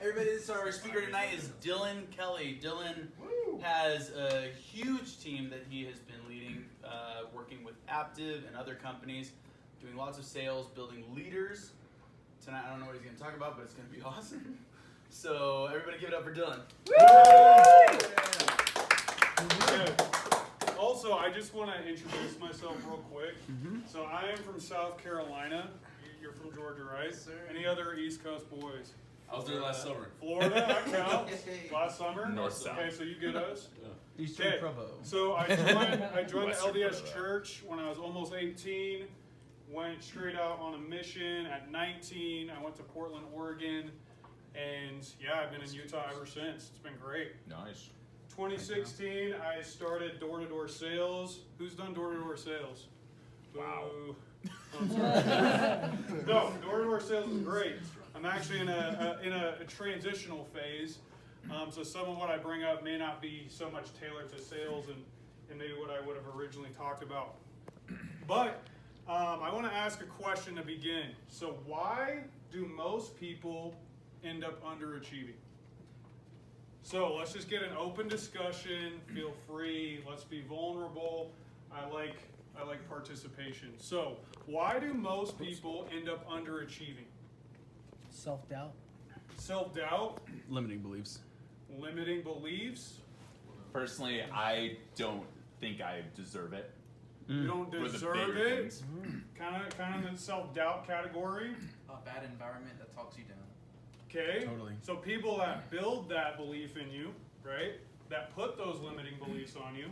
Everybody, so our speaker tonight is Dylan Kelly. Dylan has a huge team that he has been leading, working with Aptiv and other companies, doing lots of sales, building leaders. Tonight, I don't know what he's going to talk about, but it's going to be awesome. So everybody give it up for Dylan. Yeah. Also, I just want to introduce myself real quick. So I am from South Carolina. You're from Georgia, right? Yes, sir. Any other East Coast boys? I was there last summer. Florida, that counts. Last summer? North-south. Okay, so you get us? Eastern Okay. Provo. So I joined the Western LDS Provo. Church when I was almost 18. Went straight out on a mission at 19. I went to Portland, Oregon. And yeah, I've been in Utah ever since. It's been great. Nice. 2016, I started door-to-door sales. Who's done door-to-door sales? Wow. Boo. Oh, I'm sorry. No, door-to-door sales is great. I'm actually in a transitional phase. So some of what I bring up may not be so much tailored to sales and maybe what I would have originally talked about. But I want to ask a question to begin. So why do most people end up underachieving? So let's just get an open discussion. Feel free. Let's be vulnerable. I like participation. So why do most people end up underachieving? Self-doubt. Self-doubt, Limiting beliefs. limiting beliefs. Personally, I don't think I deserve it. You don't For the deserve bigger it. things. Kind of in the self-doubt category. A bad environment that talks you down. Okay. Totally. So people that build that belief in you, right? That put those limiting beliefs on you.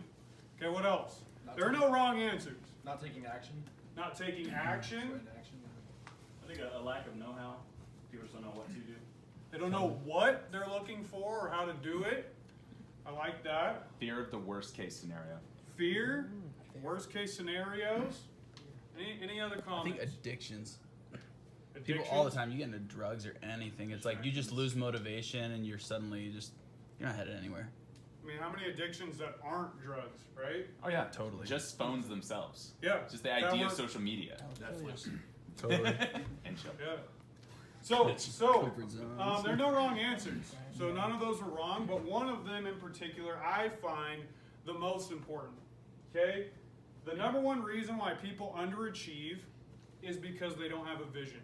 Okay, what else? There are no wrong answers. Not taking action. Not taking action. Action. I think a lack of know-how. People just don't know what to do. They don't know what they're looking for or how to do it. I like that. Fear of the worst case scenario. Fear, worst case scenarios. Any other I think comments? addictions. People all the time, you get into drugs or anything. It's like you just lose motivation and you're not headed anywhere. I mean, how many addictions that aren't drugs, right? Oh yeah, Totally. Just phones themselves. Yeah. Just the That idea of works. social media. Netflix. Totally. And chill. Yeah. So Comfort zones. there are no wrong answers. So none of those are wrong, but one of them in particular I find the most important. Okay? The number one reason why people underachieve is because they don't have a vision.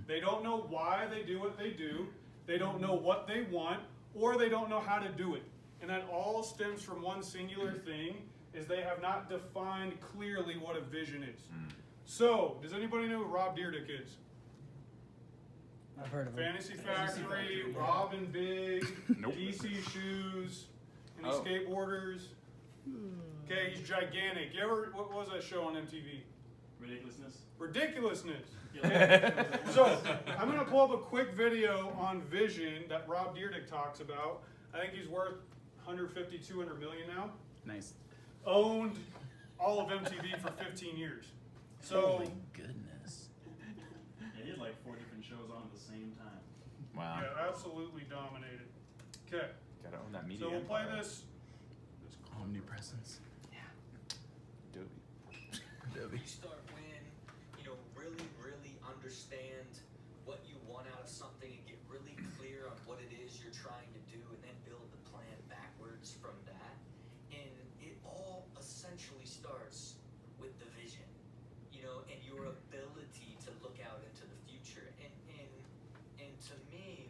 They don't know why they do what they do. They don't know what they want, or they don't know how to do it. And that all stems from one singular thing, is they have not defined clearly what a vision is. So, does anybody know who Rob Dyrdek is? I've heard of him. Fantasy Factory, Robin Big, Nope. DC Shoes, any Oh. skateboarders? Okay, he's gigantic. What was that show on MTV? Ridiculousness. Ridiculousness. Yeah. So, I'm going to pull up a quick video on vision that Rob Dyrdek talks about. I think he's worth 150, 200 million now. Nice. Owned all of MTV for 15 years. So, Holy goodness. Yeah, he had like 4 different shows on at the same time. Wow. yeah, absolutely dominated. Okay, Gotta own that media. so we'll play empire. this. Omnipresence. Adobe. Adobe. You start when, really understand what you want out of something and get really clear on what it is you're trying to do and then build the plan backwards from that. And it all essentially starts with the vision, and your ability to look out into the future. And to me,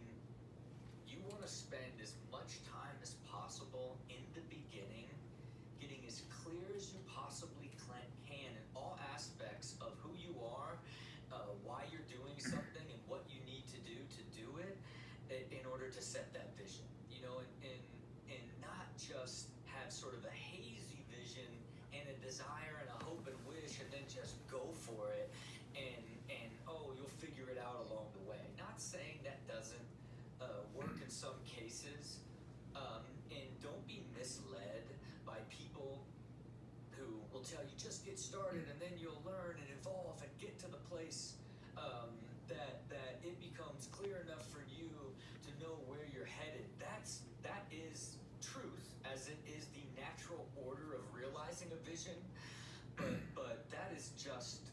you want to spend as much time as possible in the beginning getting as clear as you possibly can in all aspects of who you are, why you're doing something, and what you need to do it in order to set that vision. And not just have sort of a hazy vision and a desire and a hope and wish and then just go for it and you'll figure it out along the way. Not saying that doesn't work in some cases, and don't be misled by people who will tell you just get started and then you'll learn and evolve and get to the place that it becomes clear enough for you to know where you're headed. That is truth, as it is the natural order of realizing a vision, but that is just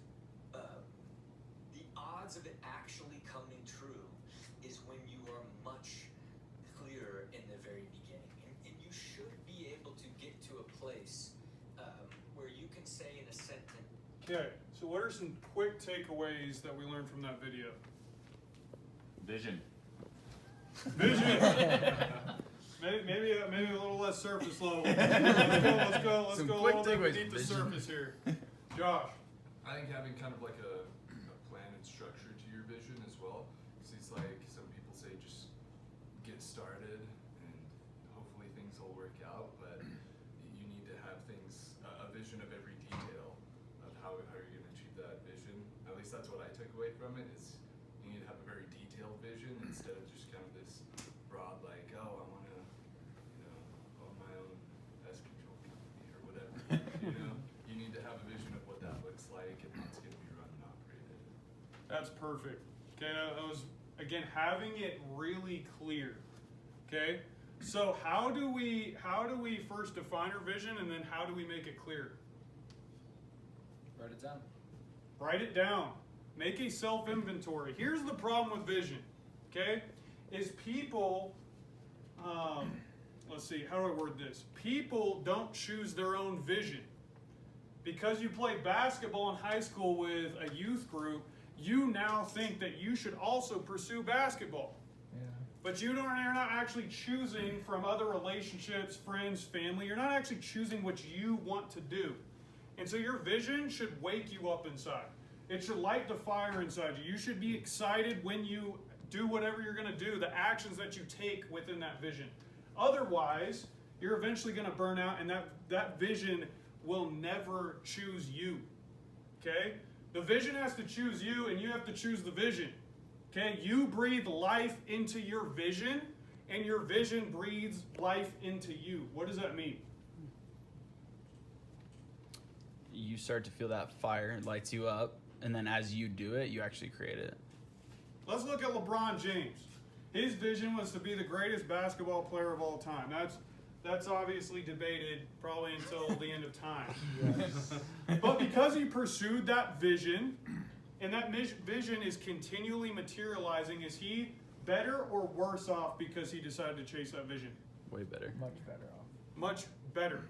the odds of it actually coming true much clearer in the very beginning. And you should be able to get to a place where you can say in a sentence. Okay, so what are some quick takeaways that we learned from that video? Vision. Vision. maybe a little less surface level. Let's go Some a quick little bit takeaways, beneath the vision. surface here. Josh. I think having kind of like a plan and structure to your vision as well. Because it's like some people say just get started and hopefully things will work out, but you need to have things, a vision of every detail of how you're going to achieve that vision. At least that's what I took away from it, is you need to have a very detailed vision instead of just kind of this broad like, oh, I want to, own my own pest control company or whatever. You need to have a vision of what that looks like and how it's going to be run and operated. That's perfect. Okay, that was, again, having it really clear. Okay, so how do we first define our vision, and then how do we make it clear? Write it down. Write it down. Make a self-inventory. Here's the problem with vision, okay, is people, let's see, how do I word this? People don't choose their own vision. Because you played basketball in high school with a youth group, you now think that you should also pursue basketball. Yeah. But you're not actually choosing from other relationships, friends, family. You're not actually choosing what you want to do. And so your vision should wake you up inside. It should light the fire inside you. You should be excited when you do whatever you're going to do, the actions that you take within that vision. Otherwise, you're eventually going to burn out, and that vision will never choose you. Okay? The vision has to choose you, and you have to choose the vision. Okay? You breathe life into your vision, and your vision breathes life into you. What does that mean? You start to feel that fire, it lights you up, and then as you do it, you actually create it. Let's look at LeBron James. His vision was to be the greatest basketball player of all time. That's obviously debated probably until the end of time. But because he pursued that vision, and that vision is continually materializing, is he better or worse off because he decided to chase that vision? Way better. Much better off. Much better.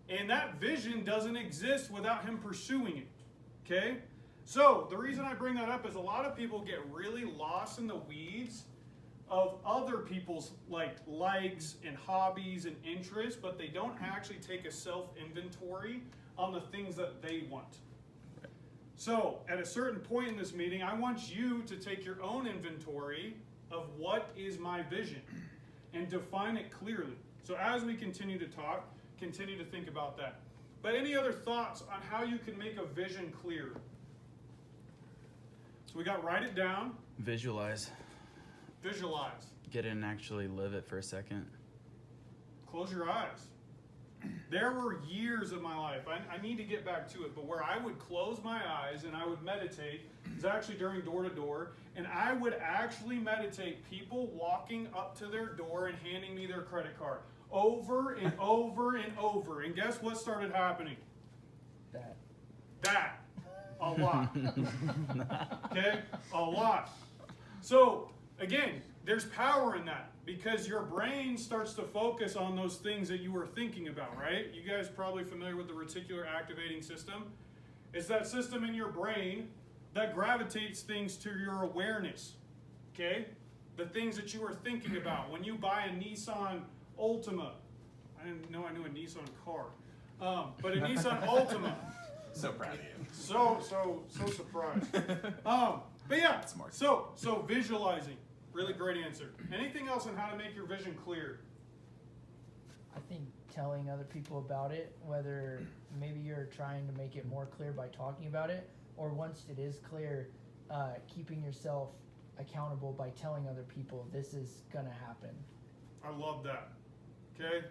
And that vision doesn't exist without him pursuing it. Okay? So the reason I bring that up is a lot of people get really lost in the weeds of other people's likes and hobbies and interests, but they don't actually take a self-inventory on the things that they want. So at a certain point in this meeting, I want you to take your own inventory of what is my vision and define it clearly. So as we continue to talk, continue to think about that. But any other thoughts on how you can make a vision clear? So we got write it down, Visualize. visualize, Get in and actually live it for a second. close your eyes. There were years of my life, I need to get back to it, but where I would close my eyes and I would meditate, it was actually during door to door, and I would actually meditate people walking up to their door and handing me their credit card over and over and over. And guess what started happening? That. A lot. Okay? A lot. So, again, there's power in that because your brain starts to focus on those things that you were thinking about, right? You guys are probably familiar with the reticular activating system. It's that system in your brain that gravitates things to your awareness, okay? The things that you are thinking about. When you buy a Nissan Altima, I didn't know I knew a Nissan car, but a Nissan Altima. So proud of you. So surprised. But yeah, Smart. so visualizing, really great answer. Anything else on how to make your vision clear? I think telling other people about it, whether maybe you're trying to make it more clear by talking about it, or once it is clear, keeping yourself accountable by telling other people this is gonna happen. I love that. Okay,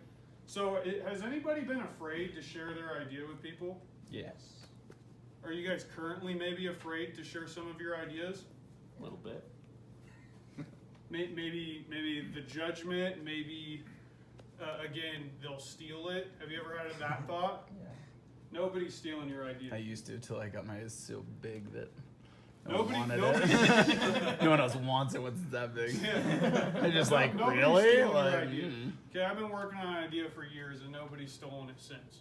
so has anybody been afraid to share their idea with people? Yes. Are you guys currently maybe afraid to share some of your ideas? A little bit. Maybe the judgment, maybe again they'll steal it. Have you ever had that thought? Yeah. Nobody's stealing your idea. I used to till I got my eyes so big that no Nobody- one wanted nobody- it. No one else wants it once it's that big. Yeah. They're just like, Nobody's really? stealing your Like, idea. Okay, I've been working on an idea for years and nobody's stolen it since.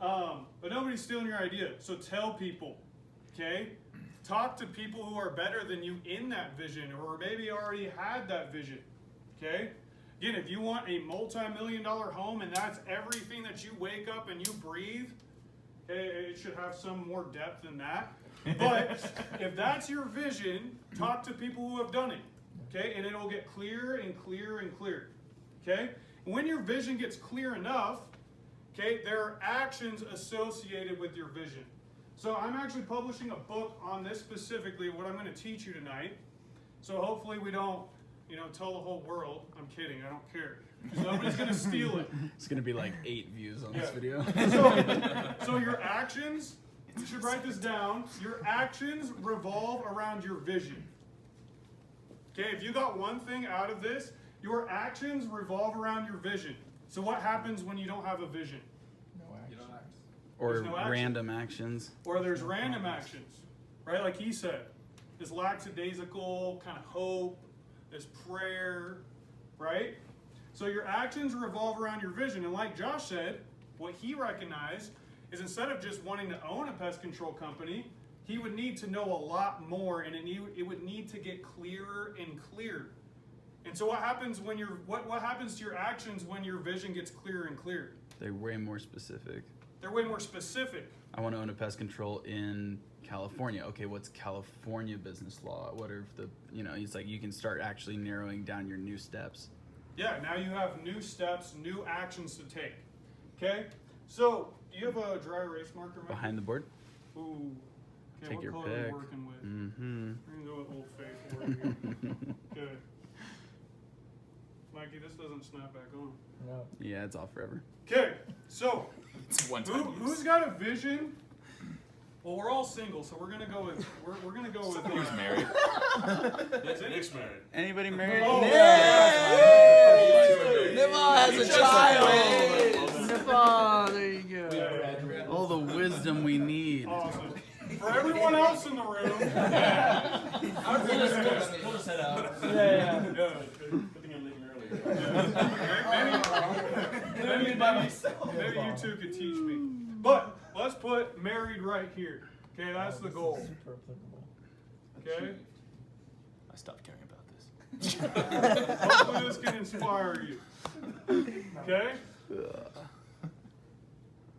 But nobody's stealing your idea. So tell people, okay? Talk to people who are better than you in that vision or maybe already had that vision, okay? Again, if you want a multi-million-dollar home and that's everything that you wake up and you breathe, okay, it should have some more depth than that. But if that's your vision, talk to people who have done it, okay? And it'll get clearer and clearer and clearer, okay? And when your vision gets clear enough, okay, there are actions associated with your vision. So I'm actually publishing a book on this specifically, what I'm going to teach you tonight. So hopefully we don't, tell the whole world. I'm kidding, I don't care. Because nobody's going to steal it. it's going to be like 8 views on this Yeah. video. So your actions, you should write this down. Your actions revolve around your vision. Okay, if you got one thing out of this, your actions revolve around your vision. So what happens when you don't have a vision? You don't act. Or There's no action. random actions. Or there's random actions, right? Like he said, this lackadaisical kind of hope, this prayer, right? So your actions revolve around your vision. And like Josh said, what he recognized is instead of just wanting to own a pest control company, he would need to know a lot more, and it would need to get clearer and clearer. And so what happens when what happens to your actions when your vision gets clearer and clearer? They're way more specific. They're way more specific. I want to own a pest control in California. Okay, what's California business law? What are the, it's like you can start actually narrowing down your new steps. Yeah, now you have new steps, new actions to take. Okay? So, do you have a dry erase marker, Mikey? Behind the board? Ooh. Okay, Take what your color are pick. you working with? Mm-hmm. We're going to go with Old Faithful right here. Good. Mikey, this doesn't snap back on. No. Yeah, it's off forever. Okay, so, It's one time use. who's got a vision? Well, we're all single, so we're gonna go with we're gonna go with. Who's married? Nick's married. Anybody married? Oh, Nipple has a child. Nipple, there you go. Yeah. All the wisdom we need. Awesome. For everyone else in the room. We'll just head out. Yeah. Good thing I'm leaving early. Maybe you two could teach me. But let's put married right here. Okay, that's the goal. Super applicable. Okay? I stopped caring about this. Hopefully this can inspire you. Okay?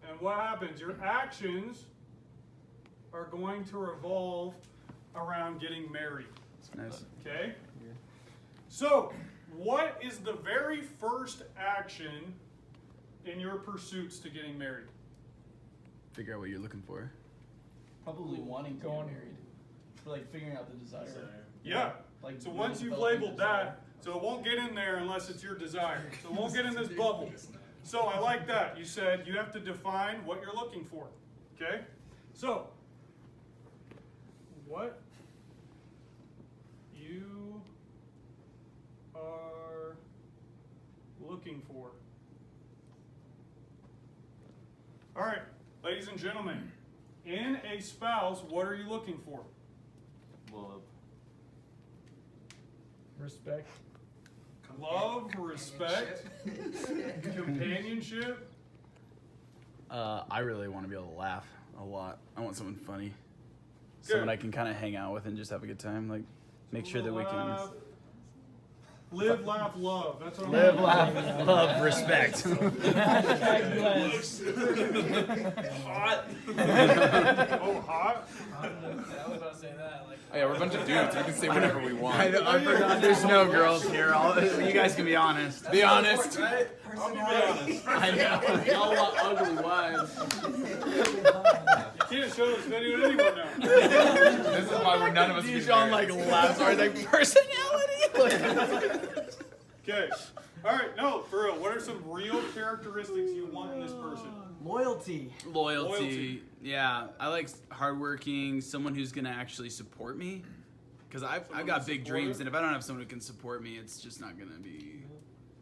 And what happens? Your actions are going to revolve around getting married. Nice. Okay? So, what is the very first action in your pursuits to getting married? Figure out what you're looking for. Probably wanting to Go get on. married. Like figuring out the desire. Yeah. Like So really once you've developing labeled desire. that, so it won't get in there unless it's your desire. So it won't get in this bubble. So I like that. You said you have to define what you're looking for. Okay? So, what you are looking for. All right, ladies and gentlemen, in a spouse, what are you looking for? Love. Respect. Love, respect, companionship. I really want to be able to laugh a lot. I want someone funny. Good. Someone I can kind of hang out with and just have a good time. Like, make sure that we can Laugh. Live, laugh, love. That's what I'm live, looking laugh, love, respect. Hashtag blessed. Hot. Oh, hot? I was about to say that. Like, Oh, yeah, we're a bunch of dudes. We can say whatever we want. I forgot there's no girls here. You guys can be honest. Be honest. Right? I'll be honest. I know. Y'all want ugly wives. You can't show this video to anyone now. This is why we're none of us get Sean married. like laughs. Are like personality? Okay. All right. No, for real. What are some real characteristics you want in this person? Loyalty. Loyalty. Yeah, I like hardworking. Someone who's gonna actually support me. Because I've got big dreams, and if I don't have someone who can support me, it's just not gonna be.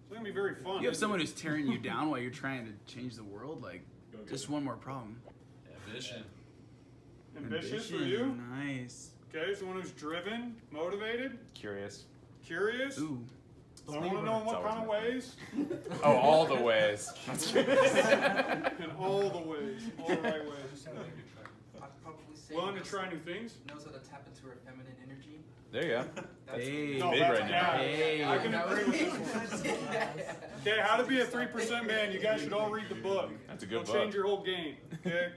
It's gonna be very fun. You have someone who's tearing you down while you're trying to change the world. Like, just one more problem. Ambition. ambitious for you. Nice. Okay, someone who's driven, motivated, Curious. curious. Ooh. I want to know in what It's kind of always ways. Oh, all the ways. In all the ways, all the right ways. I'd probably say Willing to try new things. knows how to tap into her feminine energy. There you go. That's Hey. No, Big that's right now. yeah. Hey. I can agree with this one. Okay, how to be a 3% man. You guys should all read the book. That's a good It'll book. change your whole game. Okay.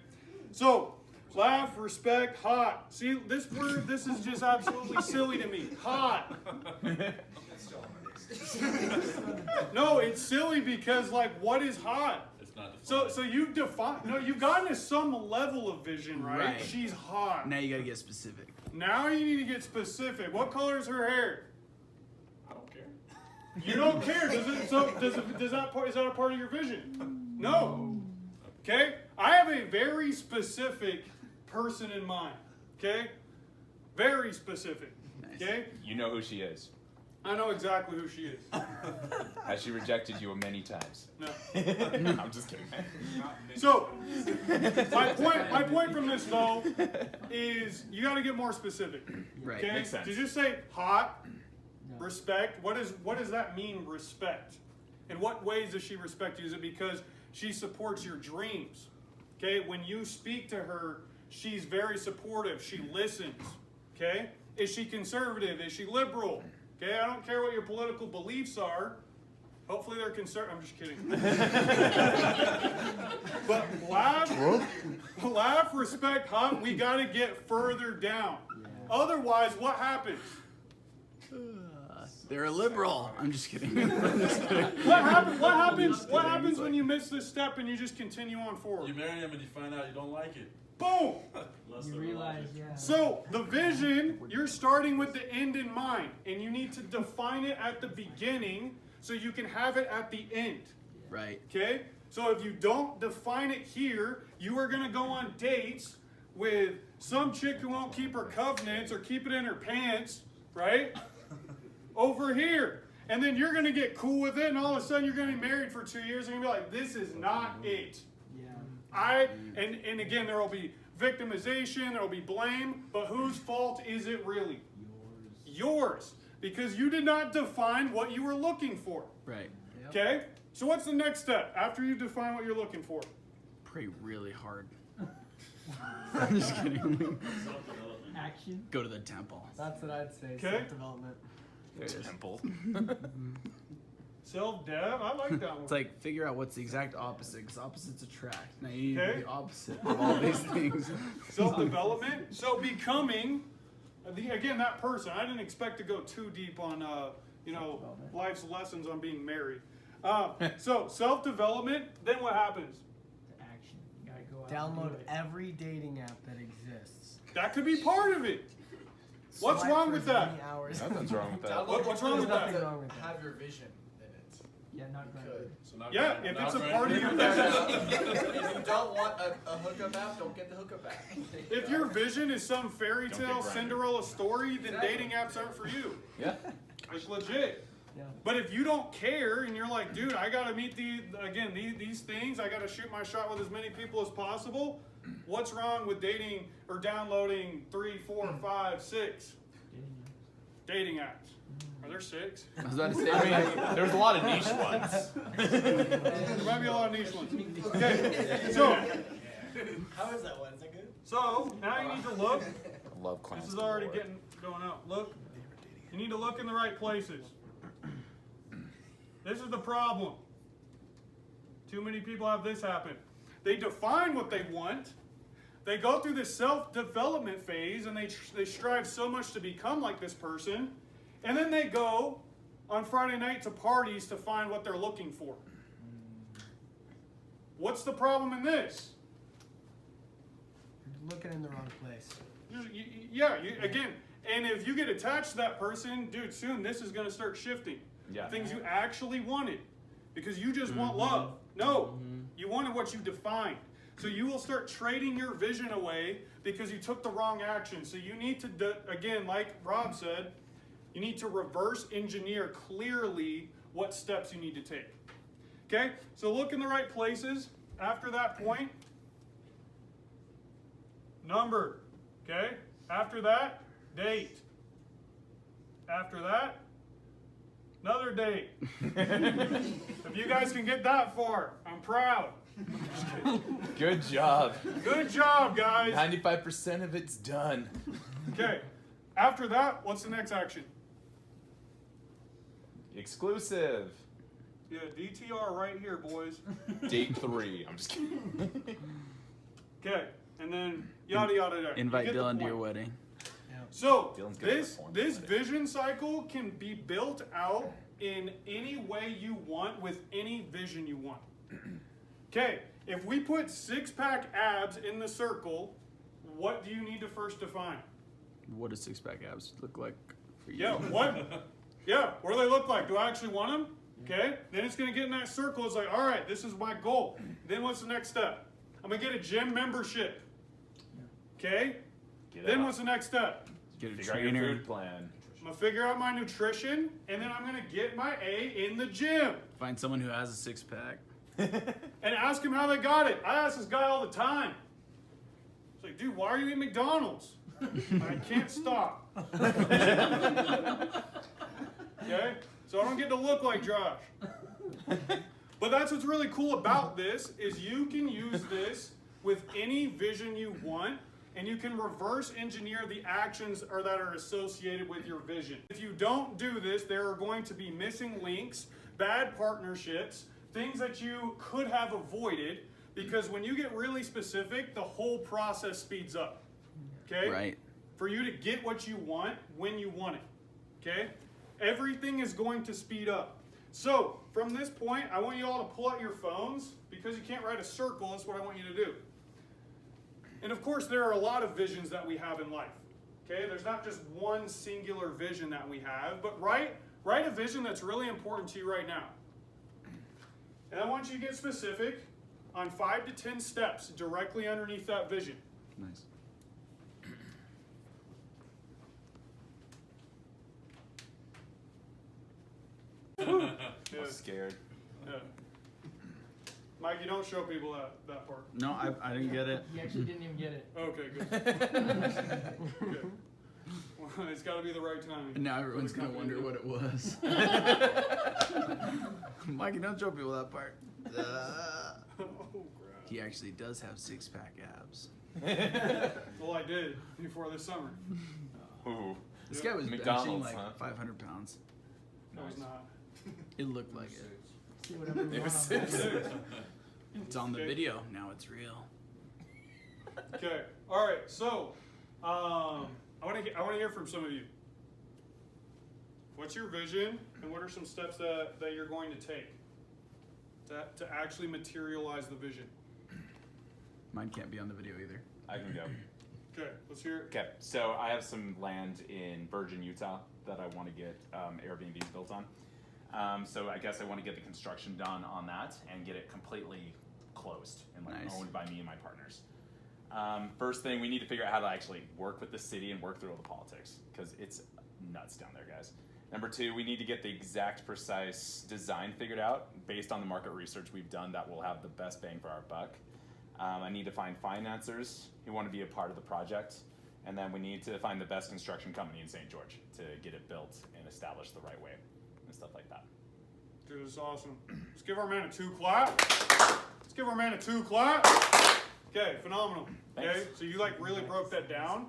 So, laugh, respect, hot. See, this word, this is just absolutely silly to me. Hot. No, it's silly because like, what is hot? It's not So you've defined. No, you've gotten to some level of vision, right? Right. She's hot. Now you gotta get specific. Now you need to get specific. What color is her hair? I don't care. You don't care. Is that a part of your vision? No. Okay? I have a very specific person in mind. Okay? Very specific. Nice. Okay? You know who she is. I know exactly who she is. Has she rejected you many times? No. I'm just kidding. So, my point from this though is you got to get more specific. Right. Okay? Makes sense. Did you say hot? Respect. What does that mean? Respect. In what ways does she respect you? Is it because she supports your dreams? Okay. When you speak to her, she's very supportive. She listens. Okay. Is she conservative? Is she liberal? Okay. I don't care what your political beliefs are. Hopefully they're conservative. I'm just kidding. But laugh, respect, hot. We got to get further down. Otherwise, what happens? They're a liberal. I'm just kidding. What happens when you miss this step and you just continue on forward? You marry him and you find out you don't like it. Boom! Less You than realize, logic. yeah. So the vision, you're starting with the end in mind, and you need to define it at the beginning so you can have it at the end. Right. Okay? So if you don't define it here, you are going to go on dates with some chick who won't keep her covenants or keep it in her pants, right? Over here. And then you're going to get cool with it, and all of a sudden you're going to be married for 2 years, and you're going to be like, this is not it. Yeah. And again, there will be victimization, there will be blame, but whose fault is it really? Yours. Because you did not define what you were looking for. Right. Okay? So what's the next step after you define what you're looking for? Pray really hard. I'm just kidding. Self-development. Action. Go to the temple. That's what I'd say. Okay. Self-development. There it is. Temple. Self-dev? I like that one. It's like figure out what's the exact opposite, because opposites attract. Now you need to Okay. be the opposite of all these things. Self-development. So becoming, again, that person. I didn't expect to go too deep on, life's lessons on being married. So self-development, then what happens? To action. You gotta go out. Download and do it. every dating app that exists. That could be part of it. What's Swipe wrong for with as that? many hours. Nothing's wrong with that. What's wrong with that? Nothing wrong with that. Have your vision in it. Yeah, not good. So not Yeah, grind- if not it's a grind- part of your vision. If you don't want a hookup app, don't get the hookup app. If your vision is some fairy Don't get tale grinded. Cinderella story, then dating apps aren't for you. Yeah. It's legit. Yeah. But if you don't care and you're like, dude, I gotta meet these things, I gotta shoot my shot with as many people as possible. What's wrong with dating or downloading 3, 4, 5, 6 dating apps? Are there 6? I was about to say, I mean, there's a lot of niche ones. There might be a lot of niche ones. Okay, so How is that one? Is that good? now you need to look. I love class. This is already going out. Look, you need to look in the right places. This is the problem. Too many people have this happen. They define what they want. They go through this self-development phase, and they strive so much to become like this person, and then they go on Friday night to parties to find what they're looking for. What's the problem in this? You're looking in the wrong place. Again, and if you get attached to that person, dude, soon this is going to start shifting. Yeah. Things you actually wanted, because you just want love. No, you wanted what you defined. So you will start trading your vision away because you took the wrong action. So you need to, again, like Rob said, you need to reverse engineer clearly what steps you need to take. Okay, so look in the right places. After that point, number. Okay, after that, date. After that, another date. If you guys can get that far, I'm proud. Good job. Good job, guys. 95% of it's done. Okay. After that, what's the next action? Exclusive. Yeah, DTR right here, boys. Date 3. I'm just kidding. Okay, and then yada yada yada. Invite You get the Dylan to your point. wedding. So Dylan's gonna this perform this at the wedding. vision cycle can be built out in any way you want with any vision you want. Okay, if we put 6-pack abs in the circle, what do you need to first define? What does 6-pack abs look like for you? Yeah, what? Yeah, what do they look like? Do I actually want them? Okay, then it's gonna get in that circle. It's like, all right, this is my goal. Then what's the next step? I'm gonna get a gym membership. Okay, then what's the next step? Get a Figure out your trainer. food plan. I'm gonna figure out my nutrition, and then I'm gonna get my A in the gym. Find someone who has a 6-pack. And ask him how they got it. I ask this guy all the time. It's like, dude, why are you eating McDonald's? I can't stop. Okay? So I don't get to look like Josh. But that's what's really cool about this is you can use this with any vision you want, and you can reverse engineer the actions that are associated with your vision. If you don't do this, there are going to be missing links, bad partnerships, things that you could have avoided, because when you get really specific, the whole process speeds up. Okay? Right. For you to get what you want when you want it. Okay? Everything is going to speed up. So, from this point, I want you all to pull out your phones, because you can't write a circle. That's what I want you to do. And of course, there are a lot of visions that we have in life. Okay? There's not just one singular vision that we have, but write a vision that's really important to you right now. And I want you to get specific on 5 to 10 steps directly underneath that vision. Nice. Yeah. I'm scared. Yeah. Mike, you don't show people that part. No, I didn't get it. He actually didn't even get it. Okay, good. Good. Well, it's got to be the right timing. And now everyone's gonna wonder what it was. Mikey, don't show people that part. Oh, crap. He actually does have 6-pack abs. Well, I did before this summer. Ooh. This guy was benching McDonald's, like huh? 500 pounds. I was not. It looked like it. See whatever we It want was on that. 6. It's on the Okay. video. Now it's real. Okay. All right. So, I want to hear from some of you. What's your vision, and what are some steps that you're going to take to actually materialize the vision? Mine can't be on the video either. I can go. Okay. Let's hear it. Okay, so I have some land in Virgin, Utah that I want to get Airbnbs built on. So I guess I want to get the construction done on that and get it completely closed and like Nice. owned by me and my partners. First thing, we need to figure out how to actually work with the city and work through all the politics, because it's nuts down there, guys. Number 2, we need to get the exact precise design figured out based on the market research we've done that will have the best bang for our buck. I need to find financiers who want to be a part of the project. And then we need to find the best construction company in St. George to get it built and established the right way and stuff like that. Dude, this is awesome. Let's give our man a 2 clap. Let's give our man a 2 clap. Okay, phenomenal. Okay, Thanks. so you like really broke that down.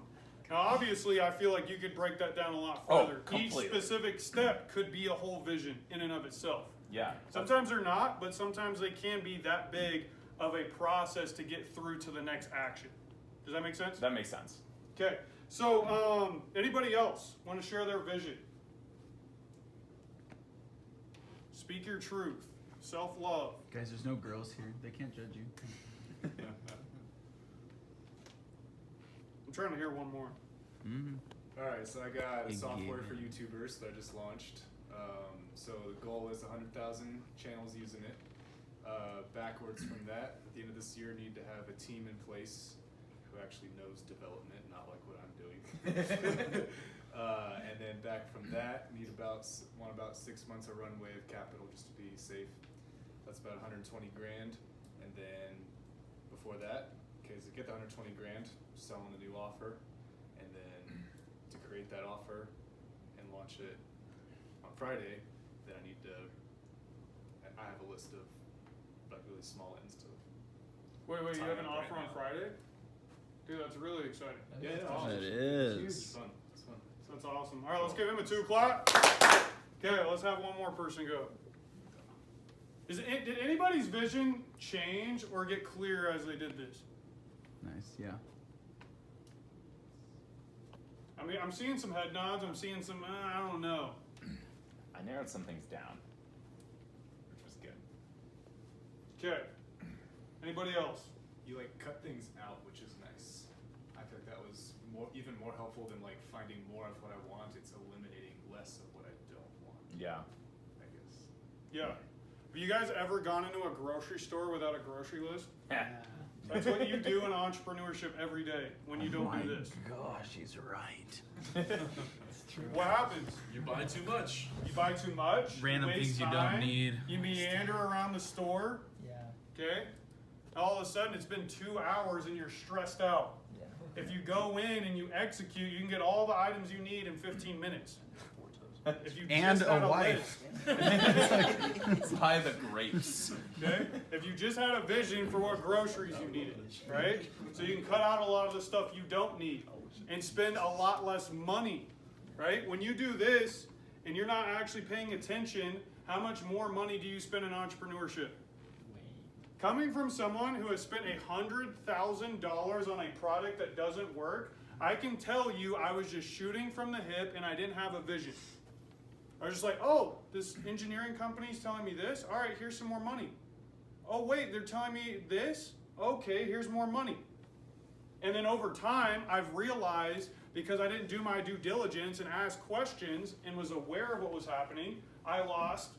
Now, obviously, I feel like you could break that down a lot further. Each completely. specific step could be a whole vision in and of itself. Yeah. Sometimes they're not, but sometimes they can be that big of a process to get through to the next action. Does that make sense? That makes sense. Okay, so anybody else want to share their vision? Speak your truth. Self-love. Guys, there's no girls here. They can't judge you. I'm trying to hear one more. Mm-hmm. Alright, so I got Big software game. for YouTubers that I just launched. So the goal is 100,000 channels using it. Backwards from that, at the end of this year, need to have a team in place who actually knows development, not like what I'm doing. And then back from that, want about 6 months of runway of capital just to be safe. That's about 120 grand. And then before that, okay, so get the 120 grand, selling the new offer, and then to create create that offer and launch it on Friday, then I have a list of like really small ends to. Wait, you Sign have an up right offer on now. Friday? Dude, that's really exciting. Yeah, It It's is. fun. It's fun. That's awesome. All right, let's give him a 2 clap. Okay, let's have one more person go. Did anybody's vision change or get clearer as they did this? Nice, yeah. I mean, I'm seeing some head nods. I'm seeing some, I don't know. I narrowed some things down, which was good. Okay. Anybody else? You like cut things out, which is nice. I feel like that was even more helpful than like finding more of what I want. It's eliminating less of what I don't want, Yeah. I guess. Yeah. Have you guys ever gone into a grocery store without a grocery list? Yeah. That's what you do in entrepreneurship every day when you don't do this. Gosh, he's right. What happens? You buy too much. You buy too much. Random waste things you don't time, need. You meander around the store. Yeah. Okay. All of a sudden, it's been 2 hours and you're stressed out. Yeah. If you go in and you execute, you can get all the items you need in 15 minutes. If you And just had a wife. Buy the grapes. Okay? If you just had a vision for what groceries you needed, right? So you can cut out a lot of the stuff you don't need and spend a lot less money, right? When you do this and you're not actually paying attention, how much more money do you spend in entrepreneurship? Coming from someone who has spent $100,000 on a product that doesn't work, I can tell you I was just shooting from the hip and I didn't have a vision. I was just like, oh, this engineering company is telling me this. All right, here's some more money. Oh, wait, they're telling me this? Okay, here's more money. And then over time, I've realized, because I didn't do my due diligence and ask questions and was aware of what was happening, I lost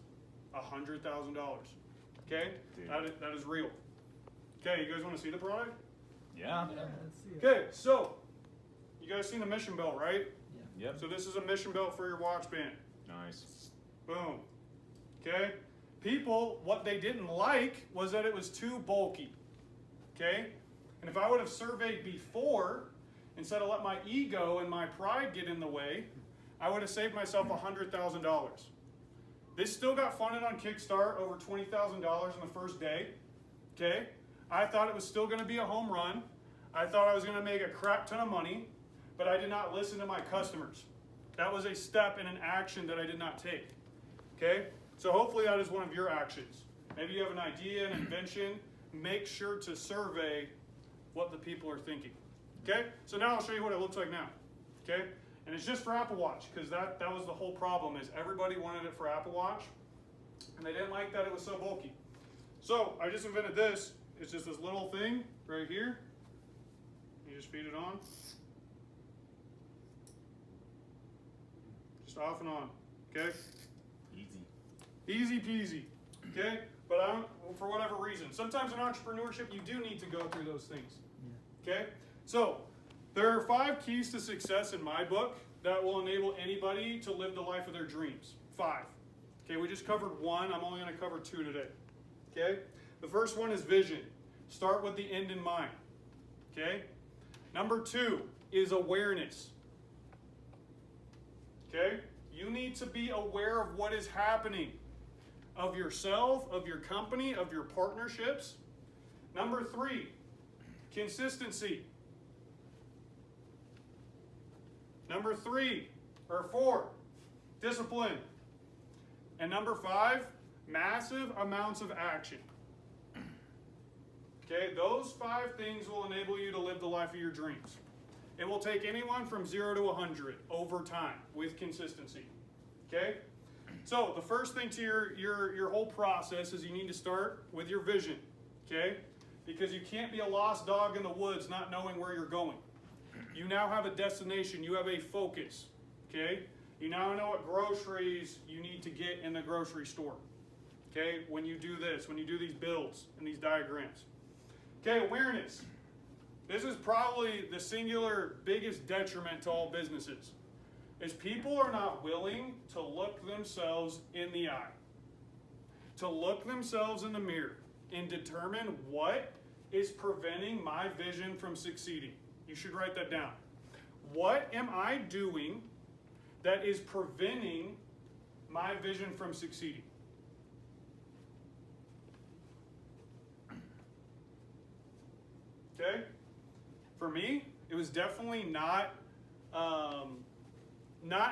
$100,000. Okay? That is real. Okay, you guys want to see the product? Yeah. Let's see it. Okay, so you guys seen the mission belt, right? Yep. So this is a mission belt for your watch band. Nice. Boom. Okay? People, what they didn't like was that it was too bulky. Okay? And if I would have surveyed before, instead of let my ego and my pride get in the way, I would have saved myself $100,000. This still got funded on Kickstarter, over $20,000 in the first day. Okay? I thought it was still going to be a home run. I thought I was going to make a crap ton of money, but I did not listen to my customers. That was a step and an action that I did not take. Okay? So hopefully that is one of your actions. Maybe you have an idea, an invention. Make sure to survey what the people are thinking. Okay? So now I'll show you what it looks like now. Okay? And it's just for Apple Watch, because that was the whole problem, is everybody wanted it for Apple Watch, and they didn't like that it was so bulky. So I just invented this. It's just this little thing right here. You just feed it on. Just off and on. Okay? Easy. Easy peasy. Okay? But I don't, for whatever reason, sometimes in entrepreneurship you do need to go through those things. Okay? So, there are 5 keys to success in my book that will enable anybody to live the life of their dreams. 5. Okay, we just covered 1. I'm only going to cover 2 today. Okay? The first one is vision. Start with the end in mind. Okay? Number 2 is awareness. Okay? You need to be aware of what is happening. Of yourself, of your company, of your partnerships. Number 3, consistency. Number 4, discipline. And number 5, massive amounts of action. Okay, those 5 things will enable you to live the life of your dreams. It will take anyone from 0 to 100 over time with consistency. Okay? So the first thing to your whole process is you need to start with your vision. Okay? Because you can't be a lost dog in the woods not knowing where you're going. You now have a destination. You have a focus. Okay? You now know what groceries you need to get in the grocery store. Okay? When you do this, when you do these builds and these diagrams. Okay, awareness. This is probably the singular biggest detriment to all businesses. Is people are not willing to look themselves in the eye. To look themselves in the mirror and determine what is preventing my vision from succeeding. You should write that down. What am I doing that is preventing my vision from succeeding? Okay? For me, it was definitely not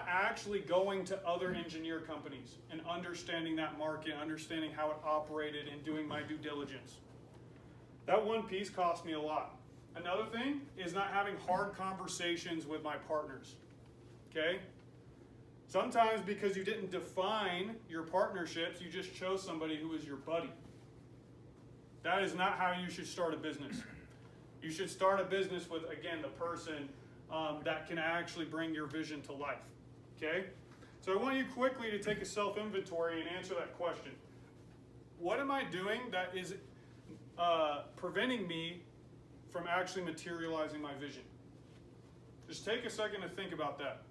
actually going to other engineer companies and understanding that market, understanding how it operated, and doing my due diligence. That one piece cost me a lot. Another thing is not having hard conversations with my partners. Okay? Sometimes because you didn't define your partnerships, you just chose somebody who was your buddy. That is not how you should start a business. You should start a business with, again, the person that can actually bring your vision to life. Okay? So I want you quickly to take a self-inventory and answer that question. What am I doing that is preventing me from actually materializing my vision? Just take a second to think about that.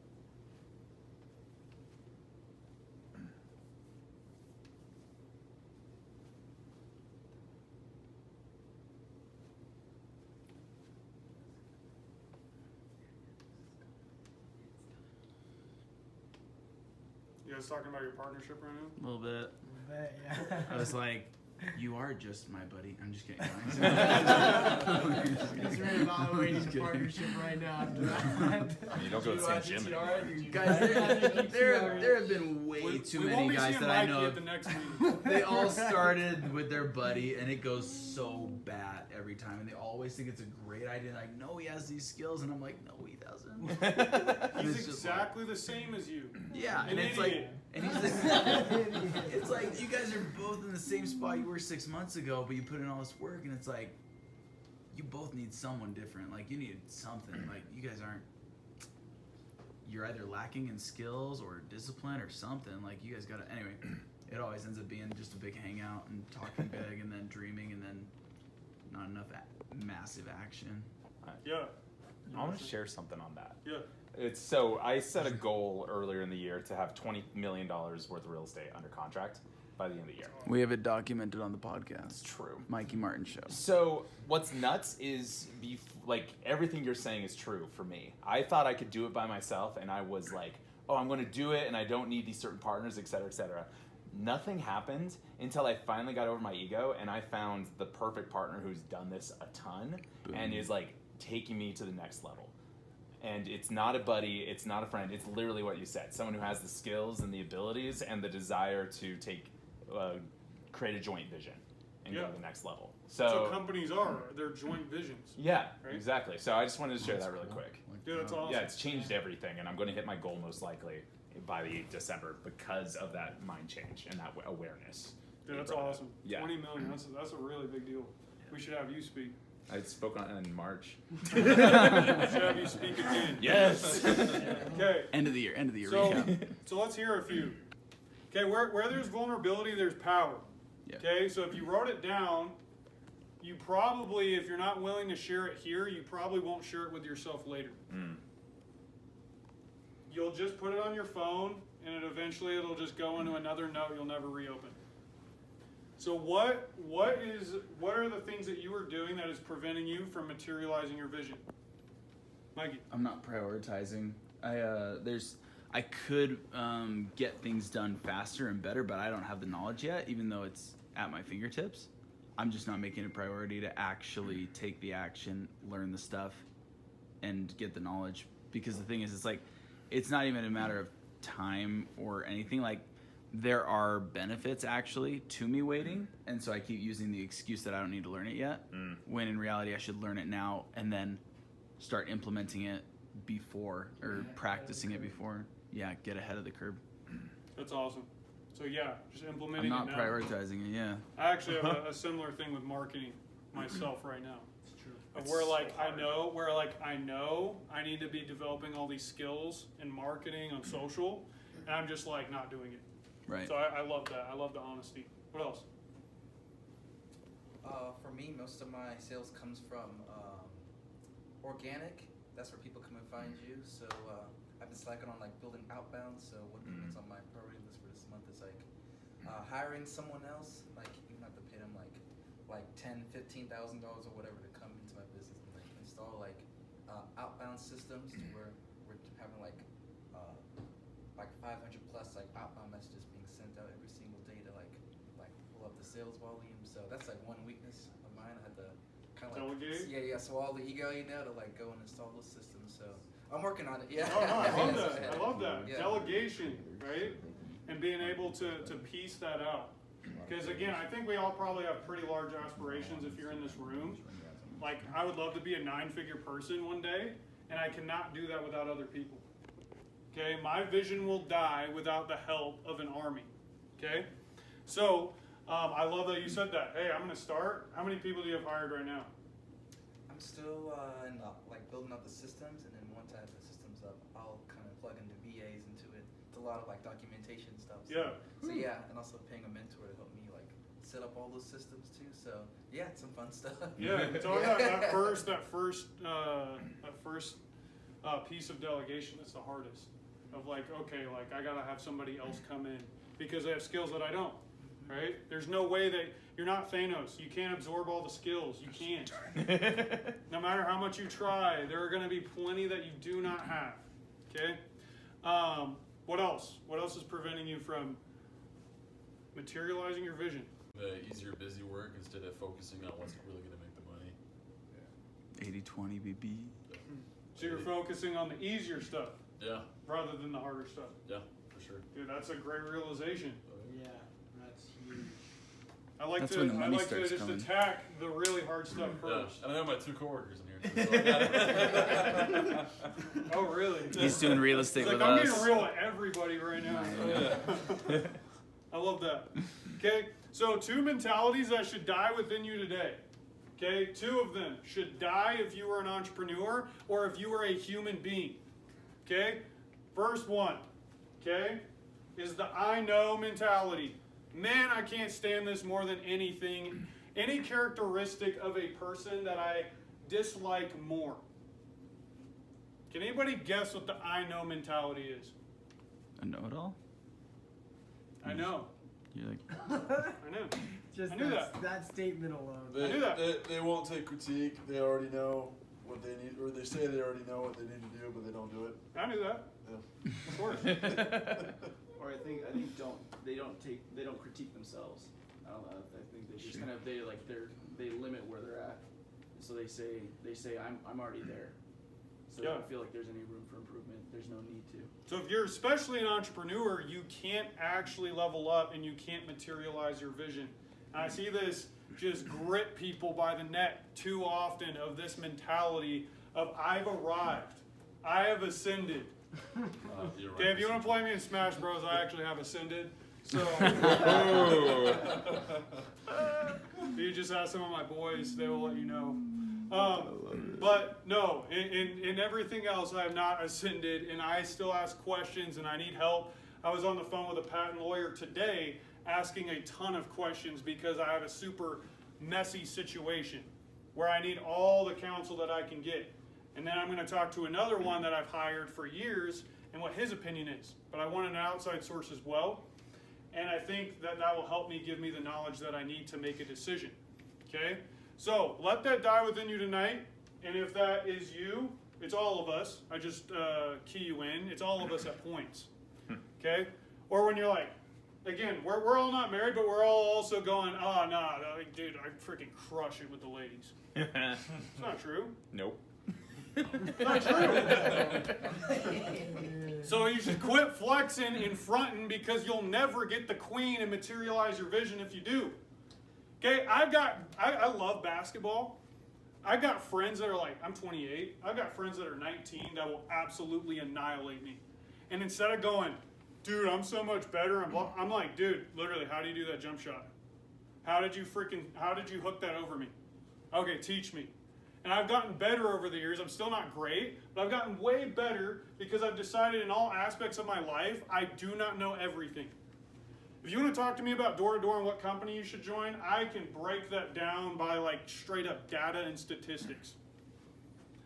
You guys talking about your partnership right now? A little bit. Yeah. I was like, you are just my buddy. I'm just kidding. He's really evaluating the partnership right now after that. You don't go to the same gym anymore. Guys, there have been way too many guys that I know. At the next meeting. They all started with their buddy, and it goes so bad every time. And they always think it's a great idea. Like, no, he has these skills, and I'm like, no, he doesn't. He's exactly the same as you. Yeah, and it's like, and he's like, it's like you guys are both in the same spot you were 6 months ago, but you put in all this work, and it's like you both need someone different. Like you need something. Like you guys aren't. You're either lacking in skills or discipline or something. Like you guys gotta. Anyway, it always ends up being just a big hangout and talking big, and then dreaming, and then not enough massive action. Yeah. I want to share something on that. Yeah. So I set a goal earlier in the year to have $20 million worth of real estate under contract by the end of the year. We have it documented on the podcast. It's true. Mikey Martin Show. So what's nuts is like everything you're saying is true for me. I thought I could do it by myself, and I was like, oh, I'm going to do it, and I don't need these certain partners, et cetera, et cetera. Nothing happened until I finally got over my ego, and I found the perfect partner who's done this a ton. Boom. And is like taking me to the next level. And it's not a buddy, it's not a friend, it's literally what you said. Someone who has the skills and the abilities and the desire to create a joint vision and go to the next level. So companies they're joint visions. Yeah, right? Exactly. So I just wanted to share that really quick. Yeah, that's awesome. Yeah, it's changed everything, and I'm going to hit my goal most likely by the December because of that mind change and that awareness. Yeah, that's awesome. Yeah. 20 million, that's a really big deal. We should have you speak. I spoke on in March. We should have you speak again. Yes. Okay. End of the year So, recap. so let's hear a few. Okay, where there's vulnerability, there's power. Yeah. Okay, so if you wrote it down, you probably, if you're not willing to share it here, you probably won't share it with yourself later. Mm. You'll just put it on your phone, and eventually it'll just go into another note you'll never reopen. So what are the things that you are doing that is preventing you from materializing your vision? Mikey. I'm not prioritizing. I could get things done faster and better, but I don't have the knowledge yet, even though it's at my fingertips. I'm just not making it a priority to actually take the action, learn the stuff, and get the knowledge. Because the thing is, it's not even a matter of time or anything. Like, there are benefits actually to me waiting, and so I keep using the excuse that I don't need to learn it yet, when in reality I should learn it now and then start implementing it before, or practicing it before. Yeah, get ahead of the curve. That's awesome. So yeah, just implementing I'm not it now. prioritizing it, yeah. I actually have a similar thing with marketing myself right now. It's true. I know I need to be developing all these skills in marketing on social, and I'm just like not doing it. Right. So I love that. I love the honesty. What else? For me, most of my sales comes from organic. That's where people come and find you. So I've been slacking on like building outbound. So one thing that's on my priority list for this month is like hiring someone else. Like you don't have to pay them like $10,000, $15,000 or whatever to come into my business and like install like outbound systems to where we're having like 500 plus like outbound messages being sent out every single day to like pull up the sales volume. So that's like one weakness of mine. I had to kind of like Delegate? yeah, swallow the ego, to like go and install those systems. So I'm working on it. Yeah. Oh, no, I love that. I love that. Yeah. Delegation, right? And being able to piece that out. Because again, I think we all probably have pretty large aspirations if you're in this room. Like, I would love to be a 9-figure person one day, and I cannot do that without other people. Okay, my vision will die without the help of an army. Okay, so I love that you said that. Hey, I'm gonna start. How many people do you have hired right now? I'm still in like building up the systems, and then once I have the systems up, I'll kind of plug in the VAs into it. It's a lot of like documentation stuff. So yeah, and also paying a mentor to help me like set up all those systems too. So yeah, it's some fun stuff. Yeah, it's always that first piece of delegation that's the hardest. Of like, okay, like I gotta have somebody else come in because they have skills that I don't. Right? There's no way that you're not Thanos. You can't absorb all the skills. You can't. No matter how much you try, there are going to be plenty that you do not have. Okay? What else? What else is preventing you from materializing your vision? The easier busy work instead of focusing on what's really going to make the money. 80-20 BB. So you're focusing on the easier stuff. Yeah. Rather than the harder stuff. Yeah, for sure. Dude, that's a great realization. Yeah, that's huge. I like That's to when the money just coming. attack the really hard stuff first. Yeah. And I have my 2 coworkers in here too. So I got it. Oh, really? He's doing real estate It's like, with I'm us. getting real with everybody right now. Yeah. I love that. Okay, so 2 mentalities that should die within you today. Okay, 2 of them should die if you were an entrepreneur or if you were a human being. Okay, first one, okay, is the I know mentality. Man, I can't stand this more than anything. Any characteristic of a person that I dislike more. Can anybody guess what the I know mentality is? A know-it-all? I know. You're like, I know. Just I knew that statement alone. I knew that. They won't take critique. They already know what they need, or they say they already know what they need to do, but they don't do it. I knew that. Yeah. Of course. Or I think they don't critique themselves. I don't know. I think they just kind of they limit where they're at. So they say I'm already there. So they don't feel like there's any room for improvement. There's no need to. So if you're especially an entrepreneur, you can't actually level up and you can't materialize your vision. And I see this just grip people by the neck too often of this mentality of I've arrived. I have ascended. You're right. Okay, if you want to play me in Smash Bros, I actually have ascended. So if you just ask some of my boys, they will let you know. But no, in everything else, I have not ascended, and I still ask questions, and I need help. I was on the phone with a patent lawyer today asking a ton of questions because I have a super messy situation where I need all the counsel that I can get. And then I'm going to talk to another one that I've hired for years and what his opinion is. But I want an outside source as well. And I think that will help me give me the knowledge that I need to make a decision. Okay? So let that die within you tonight. And if that is you, it's all of us. I just key you in. It's all of us at points. Okay? Or when you're like, again, we're all not married, but we're all also going, oh, no, dude, I freaking crush it with the ladies. It's not true. Nope. Not true. So you should quit flexing and fronting because you'll never get the queen and materialize your vision if you do. Okay, I love basketball. I've got friends that are like, I'm 28. I've got friends that are 19 that will absolutely annihilate me. And instead of going, dude, I'm so much better, I'm like, dude, literally, how do you do that jump shot? How did you hook that over me? Okay, teach me. And I've gotten better over the years. I'm still not great, but I've gotten way better because I've decided in all aspects of my life, I do not know everything. If you want to talk to me about door-to-door and what company you should join, I can break that down by like straight up data and statistics.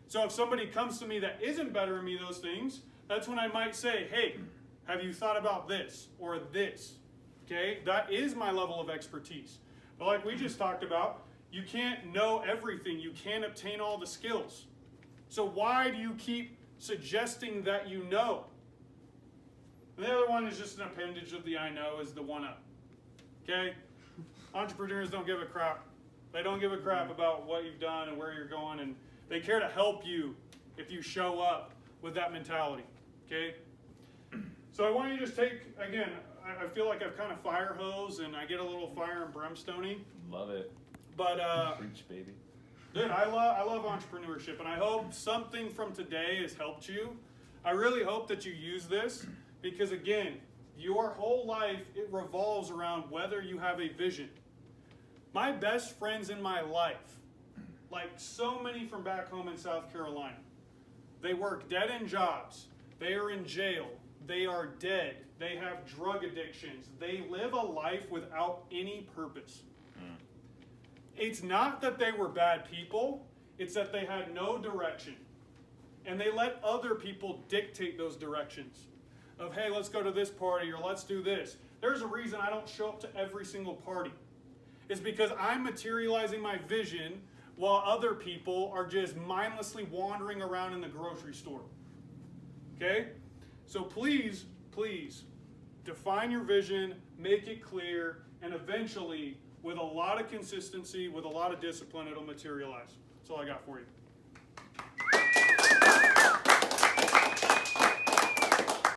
So if somebody comes to me that isn't better than me those things, that's when I might say, hey, have you thought about this or this? Okay, that is my level of expertise. But like we just talked about, you can't know everything. You can't obtain all the skills. So why do you keep suggesting that you know? And the other one is just an appendage of the I know, is the one up. Okay? Entrepreneurs don't give a crap. They don't give a crap about what you've done and where you're going, and they care to help you if you show up with that mentality. Okay? So I want you to just take, again, I feel like I've kind of fire hose and I get a little fire and brimstone-y. Love it. But Preach, baby. dude, I love entrepreneurship, and I hope something from today has helped you. I really hope that you use this, because again, your whole life, it revolves around whether you have a vision. My best friends in my life, like so many from back home in South Carolina, they work dead-end jobs. They are in jail. They are dead. They have drug addictions. They live a life without any purpose. It's not that they were bad people. It's that they had no direction. And they let other people dictate those directions. Of, hey, let's go to this party, or let's do this. There's a reason I don't show up to every single party. It's because I'm materializing my vision while other people are just mindlessly wandering around in the grocery store. Okay? So please, please, define your vision, make it clear, and eventually, with a lot of consistency, with a lot of discipline, it'll materialize. That's all I got for you.